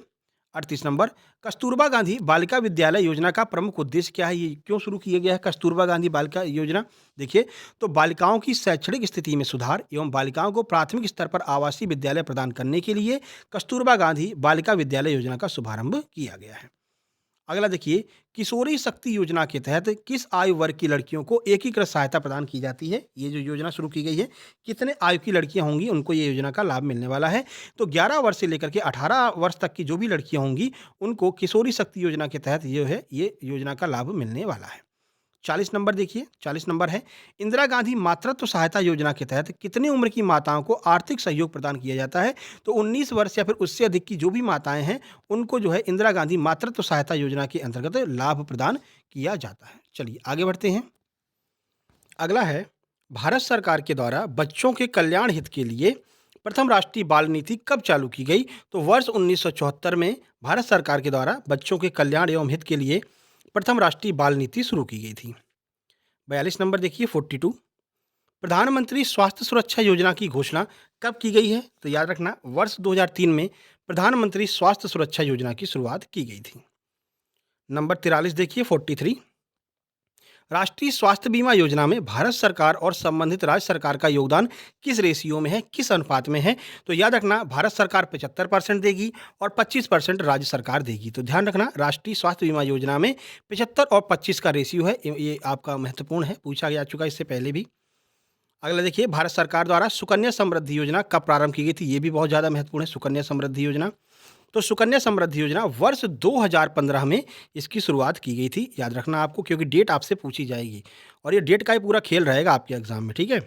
38 नंबर, कस्तूरबा गांधी बालिका विद्यालय योजना का प्रमुख उद्देश्य क्या है? ये क्यों शुरू किया गया है कस्तूरबा गांधी बालिका योजना? देखिए, तो बालिकाओं की शैक्षणिक स्थिति में सुधार एवं बालिकाओं को प्राथमिक स्तर पर आवासीय विद्यालय प्रदान करने के लिए कस्तूरबा गांधी बालिका विद्यालय योजना का शुभारंभ किया गया है। अगला देखिए, किशोरी शक्ति योजना के तहत किस आयु वर्ग की लड़कियों को एकीकृत सहायता प्रदान की जाती है? ये जो योजना शुरू की गई है, कितने आयु की लड़कियां होंगी उनको ये योजना का लाभ मिलने वाला है? तो 11 वर्ष से लेकर के 18 वर्ष तक की जो भी लड़कियां होंगी उनको किशोरी शक्ति योजना के तहत ये योजना का लाभ मिलने वाला है। 40 नंबर देखिए, 40 नंबर है, इंदिरा गांधी मातृत्व सहायता योजना के तहत कितनी उम्र की माताओं को आर्थिक सहयोग प्रदान किया जाता है? तो 19 वर्ष या फिर उससे अधिक की जो भी माताएं हैं उनको जो है इंदिरा गांधी मातृत्व सहायता योजना के अंतर्गत लाभ प्रदान किया जाता है। चलिए आगे बढ़ते हैं। अगला है, भारत सरकार के द्वारा बच्चों के कल्याण हित के लिए प्रथम राष्ट्रीय बाल नीति कब चालू की गई? तो वर्ष 1974 में भारत सरकार के द्वारा बच्चों के कल्याण एवं हित के लिए प्रथम राष्ट्रीय बाल नीति शुरू की गई थी। 42 नंबर देखिए 42, प्रधानमंत्री स्वास्थ्य सुरक्षा योजना की घोषणा कब की गई है? तो याद रखना, वर्ष 2003 में प्रधानमंत्री स्वास्थ्य सुरक्षा योजना की शुरुआत की गई थी। नंबर 43 देखिए 43, राष्ट्रीय स्वास्थ्य बीमा योजना में भारत सरकार और संबंधित राज्य सरकार का योगदान किस रेशियो में है, किस अनुपात में है? तो याद रखना, भारत सरकार 75% देगी और 25% राज्य सरकार देगी। तो ध्यान रखना, राष्ट्रीय स्वास्थ्य बीमा योजना में 75 और 25 का रेशियो है, ये आपका महत्वपूर्ण है, पूछा जा चुका इससे पहले भी। अगला देखिए, भारत सरकार द्वारा सुकन्या समृद्धि योजना कब प्रारंभ की गई थी? ये भी बहुत ज़्यादा महत्वपूर्ण है, सुकन्या समृद्धि योजना। तो सुकन्या समृद्धि योजना वर्ष 2015 में इसकी शुरुआत की गई थी, याद रखना आपको, क्योंकि डेट आपसे पूछी जाएगी और ये डेट का ही पूरा खेल रहेगा आपके एग्जाम में, ठीक है?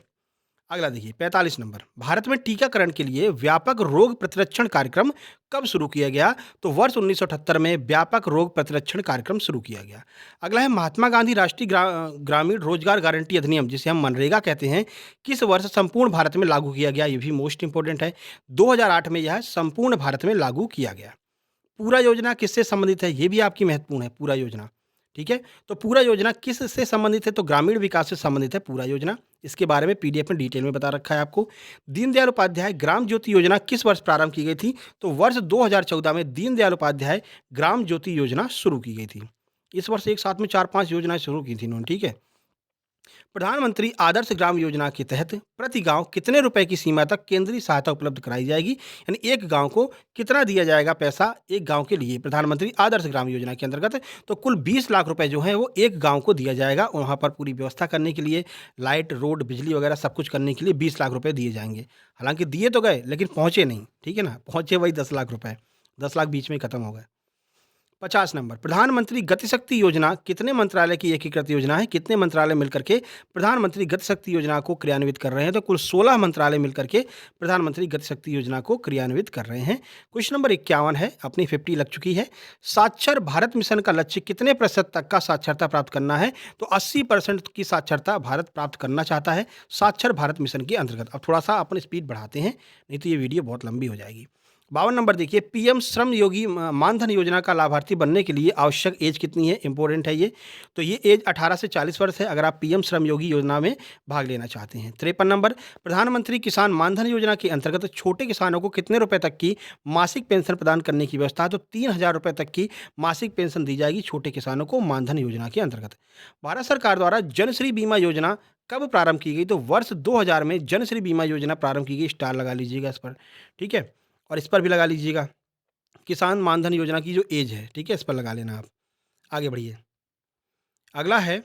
अगला देखिए 45 नंबर, भारत में टीकाकरण के लिए व्यापक रोग प्रतिरक्षण कार्यक्रम कब शुरू किया गया? तो वर्ष 1978 में व्यापक रोग प्रतिरक्षण कार्यक्रम शुरू किया गया। अगला है, महात्मा गांधी राष्ट्रीय ग्रामीण रोजगार गारंटी अधिनियम, जिसे हम मनरेगा कहते हैं, किस वर्ष संपूर्ण भारत में लागू किया गया? ये भी मोस्ट इंपोर्टेंट है, 2008 में यह संपूर्ण भारत में लागू किया गया। पूरा योजना किससे संबंधित है? ये भी आपकी महत्वपूर्ण है, पूरा योजना, ठीक है? तो पूरा योजना किससे संबंधित है? तो ग्रामीण विकास से संबंधित है पूरा योजना। इसके बारे में पीडीएफ में डिटेल में बता रखा है आपको। दीनदयाल उपाध्याय ग्राम ज्योति योजना किस वर्ष प्रारंभ की गई थी? तो वर्ष 2014 में दीनदयाल उपाध्याय ग्राम ज्योति योजना शुरू की गई थी। इस वर्ष एक साथ में 4-5 योजनाएँ शुरू की थी इन्होंने, ठीक है? प्रधानमंत्री आदर्श ग्राम योजना के तहत प्रति गांव कितने रुपए की सीमा तक केंद्रीय सहायता उपलब्ध कराई जाएगी? यानी एक गांव को कितना दिया जाएगा पैसा एक गांव के लिए प्रधानमंत्री आदर्श ग्राम योजना के अंतर्गत? तो कुल 20 लाख रुपए जो है वो एक गांव को दिया जाएगा। वहां पर पूरी व्यवस्था करने के लिए लाइट, रोड, बिजली वगैरह सब कुछ करने के लिए 20 लाख रुपए दिए जाएंगे। हालांकि दिए तो गए लेकिन पहुंचे नहीं, ठीक है ना? पहुंचे वही 10 लाख रुपए, 10 लाख बीच में खत्म हो गए। 50 नंबर, प्रधानमंत्री गति शक्ति योजना कितने मंत्रालय की एकीकृत योजना है? कितने मंत्रालय मिलकर के प्रधानमंत्री गति शक्ति योजना को क्रियान्वित कर रहे हैं? तो कुल 16 मंत्रालय मिलकर के प्रधानमंत्री गति शक्ति योजना को क्रियान्वित कर रहे हैं। क्वेश्चन नंबर 51 है, अपनी 50 लग चुकी है। साक्षर भारत मिशन का लक्ष्य कितने प्रतिशत तक का साक्षरता प्राप्त करना है? तो 80% की साक्षरता भारत प्राप्त करना चाहता है साक्षर भारत मिशन के अंतर्गत। अब थोड़ा सा अपन स्पीड बढ़ाते हैं, नहीं तो ये वीडियो बहुत लंबी हो जाएगी। 52 नंबर देखिए, पीएम श्रम योगी मानधन योजना का लाभार्थी बनने के लिए आवश्यक एज कितनी है? इंपॉर्टेंट है ये। तो ये एज 18 से 40 वर्ष है अगर आप पीएम श्रम योगी योजना में भाग लेना चाहते हैं। 53 नंबर, प्रधानमंत्री किसान मानधन योजना के अंतर्गत छोटे किसानों को कितने रुपए तक की मासिक पेंशन प्रदान करने की व्यवस्था है? तो 3000 रुपए तक की मासिक पेंशन दी जाएगी छोटे किसानों को मानधन योजना के अंतर्गत। भारत सरकार द्वारा जनश्री बीमा योजना कब प्रारंभ की गई? तो वर्ष 2000 में जनश्री बीमा योजना प्रारंभ की गई। स्टार लगा लीजिएगा इस पर, ठीक है? और इस पर भी लगा लीजिएगा। किसान मानधन योजना की जो एज है, ठीक है? इस पर लगा लेना आप। आगे बढ़िए। अगला है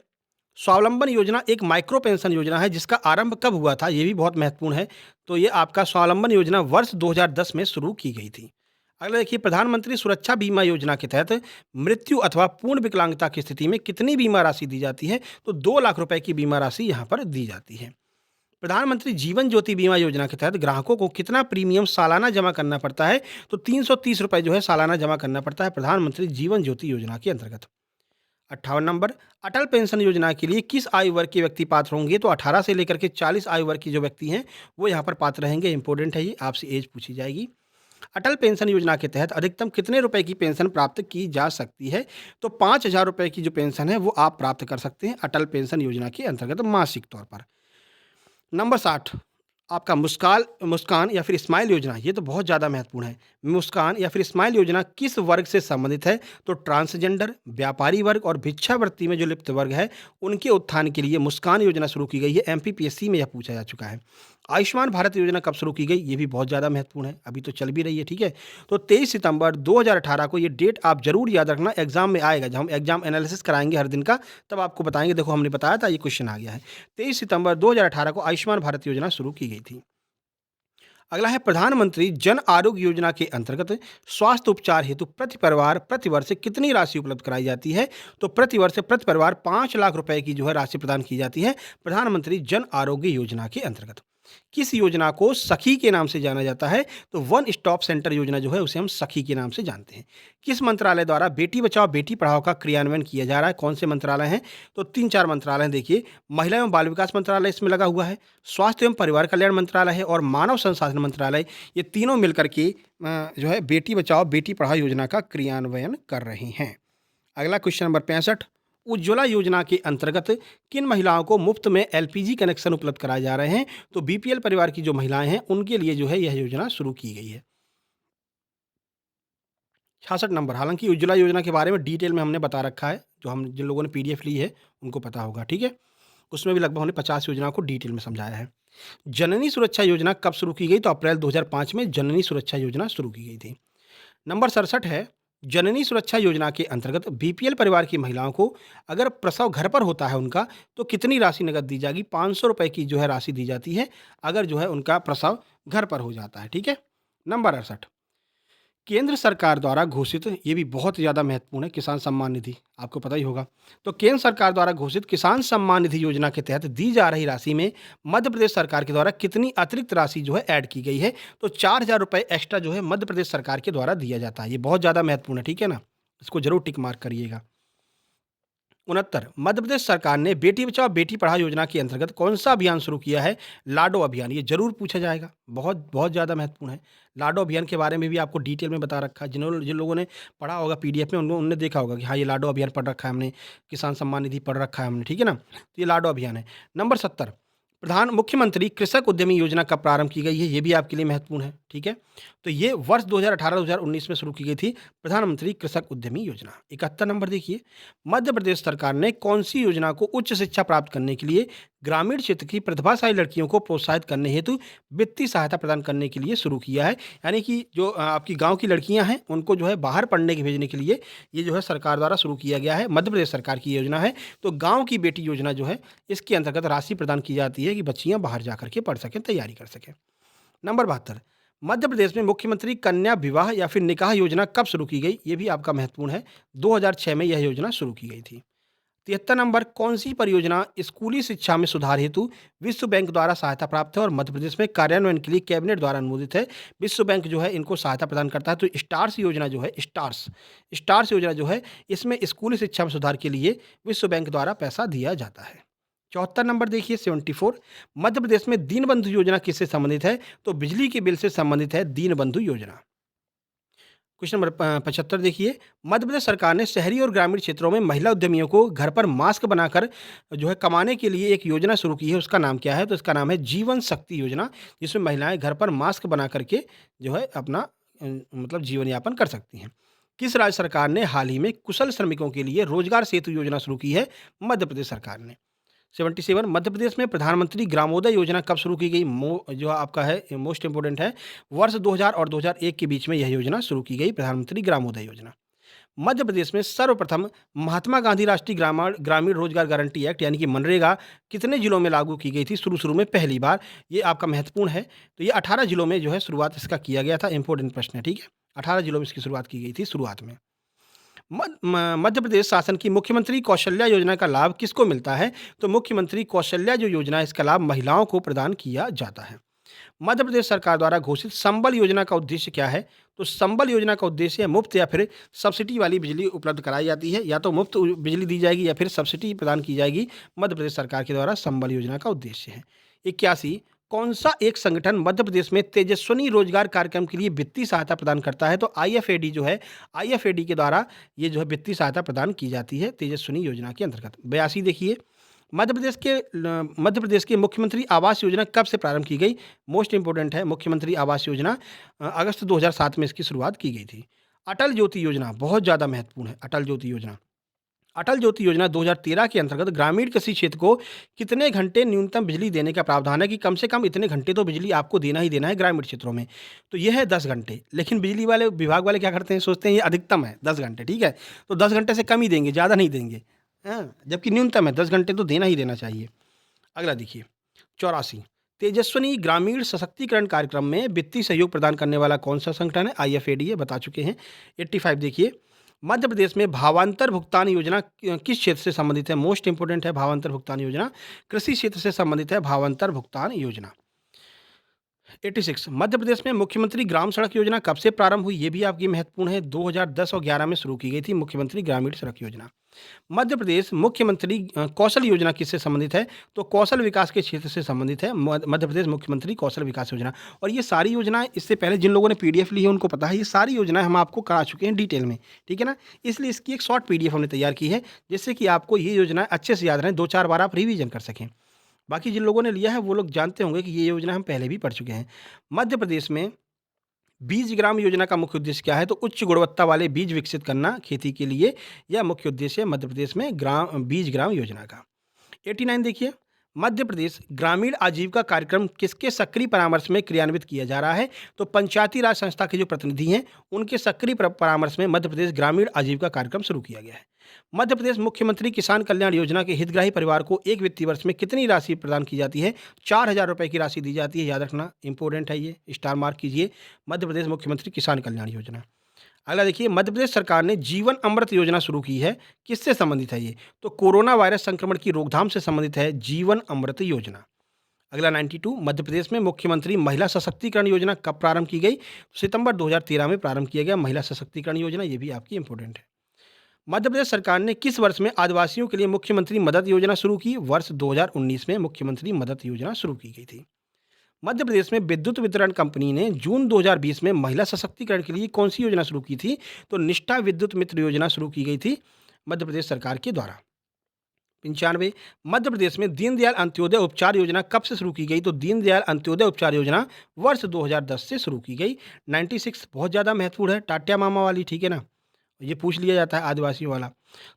स्वावलंबन योजना, एक माइक्रो पेंशन योजना है जिसका आरंभ कब हुआ था? ये भी बहुत महत्वपूर्ण है। तो ये आपका स्वावलंबन योजना वर्ष 2010 में शुरू की गई थी। अगला देखिए, प्रधानमंत्री सुरक्षा बीमा योजना के तहत मृत्यु अथवा पूर्ण विकलांगता की स्थिति में कितनी बीमा राशि दी जाती है? तो 2 लाख रुपए की बीमा राशि यहाँ पर दी जाती है। प्रधानमंत्री जीवन ज्योति बीमा योजना के तहत ग्राहकों को कितना प्रीमियम सालाना जमा करना पड़ता है? तो 330 रुपए जो है सालाना जमा करना पड़ता है प्रधानमंत्री जीवन ज्योति योजना के अंतर्गत। 58 नंबर, अटल पेंशन योजना के लिए किस आयु वर्ग के व्यक्ति पात्र होंगे? तो 18 से लेकर के 40 आयु वर्ग के जो व्यक्ति हैं वो यहाँ पर पात्र रहेंगे। इंपॉर्टेंट है ये, आपसे एज पूछी जाएगी। अटल पेंशन योजना के तहत अधिकतम कितने रुपए की पेंशन प्राप्त की जा सकती है? तो 5000 रुपए की जो पेंशन है वो आप प्राप्त कर सकते हैं अटल पेंशन योजना के अंतर्गत मासिक तौर पर। नंबर 60, आपका मुस्कान या फिर स्माइल योजना, ये तो बहुत ज़्यादा महत्वपूर्ण है। मुस्कान या फिर स्माइल योजना किस वर्ग से संबंधित है? तो ट्रांसजेंडर, व्यापारी वर्ग और भिक्षावृत्ति में जो लिप्त वर्ग है उनके उत्थान के लिए मुस्कान योजना शुरू की गई है। एमपीपीएससी में यह पूछा जा चुका है। आयुष्मान भारत योजना कब शुरू की गई? ये भी बहुत ज़्यादा महत्वपूर्ण है, अभी तो चल भी रही है, ठीक है? तो 23 सितंबर 2018 को, ये डेट आप जरूर याद रखना, एग्जाम में आएगा। जब हम एग्जाम एनालिसिस कराएंगे हर दिन का तब आपको बताएंगे। देखो हमने बताया था, ये क्वेश्चन आ गया है। 23 सितंबर 2018 को आयुष्मान भारत योजना शुरू की गई थी। अगला है प्रधानमंत्री जन आरोग्य योजना के अंतर्गत स्वास्थ्य उपचार हेतु प्रति परिवार प्रति वर्ष कितनी राशि उपलब्ध कराई जाती है? तो प्रति वर्ष प्रति परिवार 5 लाख रुपए की जो है राशि प्रदान की जाती है प्रधानमंत्री जन आरोग्य योजना के अंतर्गत। किस योजना को सखी के नाम से जाना जाता है? तो वन स्टॉप सेंटर योजना जो है उसे हम सखी के नाम से जानते हैं। किस मंत्रालय द्वारा बेटी बचाओ बेटी पढ़ाओ का क्रियान्वयन किया जा रहा है? कौन से मंत्रालय हैं? तो 3-4 मंत्रालय हैं। देखिए, महिला एवं बाल विकास मंत्रालय इसमें लगा हुआ है, स्वास्थ्य एवं परिवार कल्याण मंत्रालय है और मानव संसाधन मंत्रालय। ये तीनों मिलकर के जो है बेटी बचाओ बेटी पढ़ाओ योजना का क्रियान्वयन कर रहे हैं। अगला क्वेश्चन नंबर 65, उज्ज्वला योजना के अंतर्गत किन महिलाओं को मुफ्त में एलपीजी कनेक्शन उपलब्ध कराए जा रहे हैं? तो बीपीएल परिवार की जो महिलाएं हैं उनके लिए जो है यह योजना शुरू की गई है। 66 नंबर, हालांकि उज्ज्वला योजना के बारे में डिटेल में हमने बता रखा है, जो हम जिन लोगों ने पीडीएफ ली है उनको पता होगा, ठीक है? उसमें भी लगभग हमने 50 योजनाओं को डिटेल में समझाया है। जननी सुरक्षा योजना कब शुरू की गई? तो अप्रैल 2005 में जननी सुरक्षा योजना शुरू की गई थी। नंबर 67 है, जननी सुरक्षा योजना के अंतर्गत बीपीएल परिवार की महिलाओं को अगर प्रसव घर पर होता है उनका, तो कितनी राशि नकद दी जाएगी? 500 रुपए की जो है राशि दी जाती है अगर जो है उनका प्रसव घर पर हो जाता है, ठीक है? नंबर 68, केंद्र सरकार द्वारा घोषित, ये भी बहुत ज़्यादा महत्वपूर्ण है, किसान सम्मान निधि, आपको पता ही होगा। तो केंद्र सरकार द्वारा घोषित किसान सम्मान निधि योजना के तहत दी जा रही राशि में मध्य प्रदेश सरकार के द्वारा कितनी अतिरिक्त राशि जो है ऐड की गई है? तो 4000 रुपये एक्स्ट्रा जो है मध्य प्रदेश सरकार के द्वारा दिया जाता है। ये बहुत ज़्यादा महत्वपूर्ण है, ठीक है ना? इसको जरूर टिक मार्क करिएगा। 69 मध्य प्रदेश सरकार ने बेटी बचाओ बेटी पढ़ाओ योजना के अंतर्गत कौन सा अभियान शुरू किया है? लाडो अभियान। ये जरूर पूछा जाएगा, बहुत बहुत ज़्यादा महत्वपूर्ण है। लाडो अभियान के बारे में भी आपको डिटेल में बता रखा है। जिन लोगों ने पढ़ा होगा पीडीएफ में, उन्होंने देखा होगा कि हाँ, ये लाडो अभियान पढ़ रखा है हमने, किसान सम्मान निधि पढ़ रखा है हमने, ठीक है ना? तो ये लाडो अभियान है। नंबर 70 प्रधान मुख्यमंत्री कृषक उद्यमी योजना कब प्रारंभ की गई है? ये भी आपके लिए महत्वपूर्ण है, ठीक है? तो ये वर्ष 2018-2019 में शुरू की गई थी, प्रधानमंत्री कृषक उद्यमी योजना। 71 नंबर देखिए, मध्य प्रदेश सरकार ने कौन सी योजना को उच्च शिक्षा प्राप्त करने के लिए ग्रामीण क्षेत्र की प्रतिभाशाली लड़कियों को प्रोत्साहित करने हेतु वित्तीय सहायता प्रदान करने के लिए शुरू किया है? यानी कि जो आपकी गांव की लड़कियां हैं, उनको जो है बाहर पढ़ने के भेजने के लिए ये जो है सरकार द्वारा शुरू किया गया है। मध्य प्रदेश सरकार की योजना है। तो गांव की बेटी योजना जो है, इसके अंतर्गत राशि प्रदान की जाती है कि बच्चियां बाहर जा करके पढ़ सकें, तैयारी कर सकें। नंबर 72 मध्य प्रदेश में मुख्यमंत्री कन्या विवाह या फिर निकाह योजना कब शुरू की गई? ये भी आपका महत्वपूर्ण है। 2006 में यह योजना शुरू की गई थी। 73 नंबर कौन सी परियोजना स्कूली शिक्षा में सुधार हेतु विश्व बैंक द्वारा सहायता प्राप्त है और मध्य प्रदेश में कार्यान्वयन के लिए कैबिनेट द्वारा अनुमोदित है? विश्व बैंक जो है इनको सहायता प्रदान करता है। तो स्टार्स योजना जो है, स्टार्स योजना जो है, इसमें स्कूली शिक्षा में सुधार के लिए विश्व बैंक द्वारा पैसा दिया जाता है। 74 नंबर देखिए, 74 मध्य प्रदेश में दीनबंधु योजना किससे संबंधित है? तो बिजली के बिल से संबंधित है दीनबंधु योजना। क्वेश्चन नंबर 75 देखिए, मध्य प्रदेश सरकार ने शहरी और ग्रामीण क्षेत्रों में महिला उद्यमियों को घर पर मास्क बनाकर जो है कमाने के लिए एक योजना शुरू की है। उसका नाम क्या है? तो इसका नाम है जीवन शक्ति योजना, जिसमें महिलाएं घर पर मास्क बना करके जो है अपना मतलब जीवन यापन कर सकती हैं। किस राज्य सरकार ने हाल ही में कुशल श्रमिकों के लिए रोजगार सेतु योजना शुरू की है? मध्य प्रदेश सरकार ने। 77 मध्य प्रदेश में प्रधानमंत्री ग्रामोदय योजना कब शुरू की गई? जो आपका है मोस्ट इंपोर्टेंट है, वर्ष 2000 और 2001 के बीच में यह योजना शुरू की गई, प्रधानमंत्री ग्रामोदय योजना। मध्य प्रदेश में सर्वप्रथम महात्मा गांधी राष्ट्रीय ग्रामीण रोजगार गारंटी एक्ट यानी कि मनरेगा कितने जिलों में लागू की गई थी? शुरू में पहली बार। ये आपका महत्वपूर्ण है। तो ये 18 जिलों में जो है शुरुआत इसका किया गया था। इंपोर्टेंट प्रश्न है, ठीक है? 18 जिलों में इसकी शुरुआत की गई थी शुरुआत में। मध्य प्रदेश शासन की मुख्यमंत्री कौशल्या योजना का लाभ किसको मिलता है? तो मुख्यमंत्री कौशल्या जो योजना है, इसका लाभ महिलाओं को प्रदान किया जाता है। मध्य प्रदेश सरकार द्वारा घोषित संबल योजना का उद्देश्य क्या है? तो संबल योजना का उद्देश्य मुफ्त या फिर सब्सिडी वाली बिजली उपलब्ध कराई जाती है। या तो मुफ्त बिजली दी जाएगी या फिर सब्सिडी प्रदान की जाएगी। मध्य प्रदेश सरकार के द्वारा संबल योजना का उद्देश्य है। 81 कौन सा एक संगठन मध्य प्रदेश में तेजस्विनी रोजगार कार्यक्रम के लिए वित्तीय सहायता प्रदान करता है? तो आईएफएडी जो है, आईएफएडी के द्वारा ये जो है वित्तीय सहायता प्रदान की जाती है तेजस्विनी योजना के अंतर्गत। 82 देखिए, मध्य प्रदेश के मुख्यमंत्री आवास योजना कब से प्रारंभ की गई? मोस्ट इंपोर्टेंट है, मुख्यमंत्री आवास योजना अगस्त 2007 में इसकी शुरुआत की गई थी। अटल ज्योति योजना बहुत ज़्यादा महत्वपूर्ण है। अटल ज्योति योजना 2013 के अंतर्गत ग्रामीण कृषि क्षेत्र को कितने घंटे न्यूनतम बिजली देने का प्रावधान है कि कम से कम इतने घंटे तो बिजली आपको देना ही देना है ग्रामीण क्षेत्रों में। तो यह है 10 घंटे। लेकिन बिजली वाले विभाग वाले क्या करते हैं, सोचते हैं ये अधिकतम है 10 घंटे, ठीक है? तो 10 घंटे से कम ही देंगे, ज़्यादा नहीं देंगे। हाँ, जबकि न्यूनतम है 10 घंटे तो देना ही देना चाहिए। अगला देखिए, 84 तेजस्विनी ग्रामीण सशक्तिकरण कार्यक्रम में वित्तीय सहयोग प्रदान करने वाला कौन सा संगठन है? आईएफएडी है, बता चुके हैं। 85 देखिए, मध्य प्रदेश में भावांतर भुगतान योजना किस क्षेत्र से संबंधित है? मोस्ट इंपोर्टेंट है, भावांतर भुगतान योजना कृषि क्षेत्र से संबंधित है, भावांतर भुगतान योजना। 86 मध्य प्रदेश में मुख्यमंत्री ग्राम सड़क योजना कब से प्रारंभ हुई? ये भी आपकी महत्वपूर्ण है। 2010 और 11 में शुरू की गई थी मुख्यमंत्री ग्रामीण सड़क योजना। मध्य प्रदेश मुख्यमंत्री कौशल योजना किससे संबंधित है? तो कौशल विकास के क्षेत्र से संबंधित है मध्य प्रदेश मुख्यमंत्री कौशल विकास योजना। और ये सारी योजनाएं, इससे पहले जिन लोगों ने पीडीएफ ली है उनको पता है, ये सारी योजनाएं हम आपको करा चुके हैं डिटेल में, ठीक है ना? इसलिए इसकी एक शॉर्ट पीडीएफ हमने तैयार की है, जिससे कि आपको ये योजनाएं अच्छे से याद रहें, 2-4 बार आप रिवीजन कर सकें। बाकी जिन लोगों ने लिया है वो लोग जानते होंगे कि ये योजना हम पहले भी पढ़ चुके हैं। मध्य प्रदेश में बीज ग्राम योजना का मुख्य उद्देश्य क्या है? तो उच्च गुणवत्ता वाले बीज विकसित करना खेती के लिए, यह मुख्य उद्देश्य है मध्य प्रदेश में बीज ग्राम योजना का। 89 देखिए, मध्य प्रदेश ग्रामीण आजीविका कार्यक्रम किसके सक्रिय परामर्श में क्रियान्वित किया जा रहा है? तो पंचायती राज संस्था के जो प्रतिनिधि हैं, उनके सक्रिय परामर्श में मध्य प्रदेश ग्रामीण आजीविका कार्यक्रम शुरू किया गया है। मध्य प्रदेश मुख्यमंत्री किसान कल्याण योजना के हितग्राही परिवार को एक वित्तीय वर्ष में कितनी राशि प्रदान की जाती है? 4,000 रुपये की राशि दी जाती है। याद रखना, इंपॉर्टेंट है, ये स्टार मार्क कीजिए। मध्य प्रदेश मुख्यमंत्री किसान कल्याण योजना। अगला देखिए, मध्य प्रदेश सरकार ने जीवन अमृत योजना शुरू की है, किससे संबंधित है ये? तो कोरोना वायरस संक्रमण की रोकथाम से संबंधित है जीवन अमृत योजना। अगला 92 मध्य प्रदेश में मुख्यमंत्री महिला सशक्तिकरण योजना कब प्रारंभ की गई? सितंबर 2013 में प्रारंभ किया गया महिला सशक्तिकरण योजना। ये भी आपकी इंपॉर्टेंट है। मध्य प्रदेश सरकार ने किस वर्ष में आदिवासियों के लिए मुख्यमंत्री मदद योजना शुरू की? वर्ष 2019 में मुख्यमंत्री मदद योजना शुरू की गई थी। मध्य प्रदेश में विद्युत वितरण कंपनी ने जून 2020 में महिला सशक्तिकरण के लिए कौन सी योजना शुरू की थी? तो निष्ठा विद्युत मित्र योजना शुरू की गई थी मध्य प्रदेश सरकार के द्वारा। 95, मध्य प्रदेश में दीनदयाल अंत्योदय उपचार योजना कब से शुरू की गई? तो दीनदयाल अंत्योदय उपचार योजना वर्ष 2010 से शुरू की गई। 96 बहुत ज़्यादा महत्वपूर्ण है, टाटिया मामा वाली, ठीक है ना? ये पूछ लिया जाता है आदिवासियों वाला।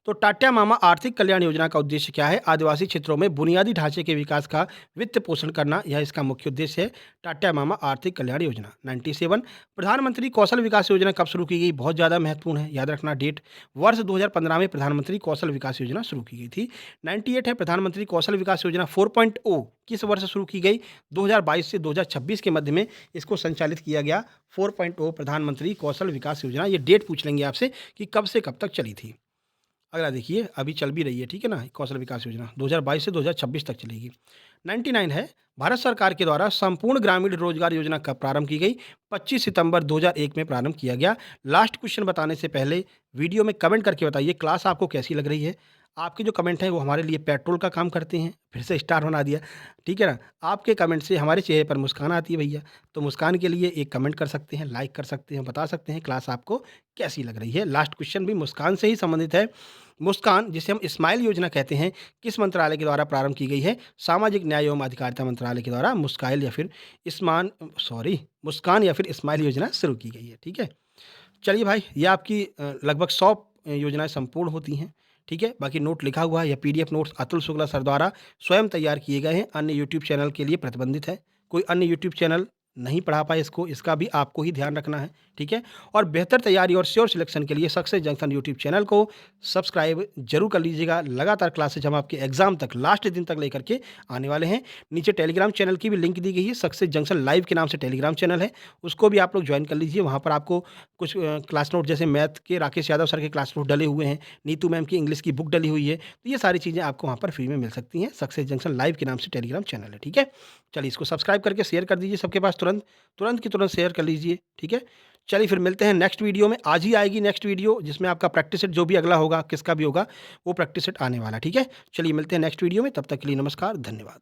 तो टाटिया मामा आर्थिक कल्याण योजना का उद्देश्य क्या है? आदिवासी क्षेत्रों में बुनियादी ढांचे के विकास का वित्त पोषण करना, यह इसका मुख्य उद्देश्य है। टाटिया मामा आर्थिक कल्याण योजना। 97, प्रधानमंत्री कौशल विकास योजना कब शुरू की गई? बहुत ज़्यादा महत्वपूर्ण है, याद रखना डेट। वर्ष 2015 में प्रधानमंत्री कौशल विकास योजना शुरू की गई थी। 98 है, प्रधानमंत्री कौशल विकास योजना 4.0 किस वर्ष शुरू की गई? 2022 से 2026 के मध्य में इसको संचालित किया गया। 4.0 प्रधानमंत्री कौशल विकास योजना। ये डेट पूछ लेंगे आपसे कि कब से कब तक चली थी। अगला देखिए, अभी चल भी रही है, ठीक है ना? कौशल विकास योजना 2022 से 2026 तक चलेगी। 99 है, भारत सरकार के द्वारा संपूर्ण ग्रामीण रोजगार योजना कब प्रारंभ की गई? 25 सितंबर 2001 में प्रारंभ किया गया। लास्ट क्वेश्चन बताने से पहले वीडियो में कमेंट करके बताइए क्लास आपको कैसी लग रही है। आपके जो कमेंट हैं वो हमारे लिए पेट्रोल का काम करते हैं। फिर से स्टार बना दिया, ठीक है ना? आपके कमेंट से हमारे चेहरे पर मुस्कान आती है भैया। तो मुस्कान के लिए एक कमेंट कर सकते हैं, लाइक कर सकते हैं, बता सकते हैं क्लास आपको कैसी लग रही है। लास्ट क्वेश्चन भी मुस्कान से ही संबंधित है। मुस्कान, जिसे हम स्माइल योजना कहते हैं, किस मंत्रालय के द्वारा प्रारंभ की गई है? सामाजिक न्याय एवं अधिकारिता मंत्रालय के द्वारा मुस्काइल या फिर मुस्कान या फिर स्माइल योजना शुरू की गई है, ठीक है? चलिए भाई, ये आपकी लगभग 100 योजनाएँ संपूर्ण होती हैं, ठीक है? बाकी नोट लिखा हुआ है, या PDF notes Atul Shukla sir द्वारा स्वयं तैयार किए गए हैं, अन्य यूट्यूब चैनल के लिए प्रतिबंधित है। कोई अन्य यूट्यूब चैनल नहीं पढ़ा पाए इसको, इसका भी आपको ही ध्यान रखना है, ठीक है? और बेहतर तैयारी और श्योर सिलेक्शन के लिए सक्सेस जंक्शन यूट्यूब चैनल को सब्सक्राइब जरूर कर लीजिएगा। लगातार क्लासेज हम आपके एग्जाम तक, लास्ट दिन तक लेकर के आने वाले हैं। नीचे टेलीग्राम चैनल की भी लिंक दी गई है, सक्सेस जंक्शन लाइव के नाम से टेलीग्राम चैनल है, उसको भी आप लोग ज्वाइन कर लीजिए। वहाँ पर आपको कुछ क्लास नोट, जैसे मैथ के राकेश यादव सर के क्लास नोट डले हुए हैं, नीतू मैम की इंग्लिश की बुक डली हुई है, तो ये सारी चीज़ें आपको वहाँ पर फ्री में मिल सकती हैं। सक्सेस जंक्शन लाइव के नाम से टेलीग्राम चैनल है, ठीक है? चलिए, इसको सब्सक्राइब करके शेयर कर दीजिए सबके पास, तुरंत तुरंत की तुरंत शेयर कर लीजिए, ठीक है? चलिए, फिर मिलते हैं नेक्स्ट वीडियो में। आज ही आएगी नेक्स्ट वीडियो, जिसमें आपका प्रैक्टिस सेट जो भी अगला होगा, किसका भी होगा, वो प्रैक्टिस सेट आने वाला, ठीक है? चलिए, मिलते हैं नेक्स्ट वीडियो में, तब तक के लिए नमस्कार, धन्यवाद।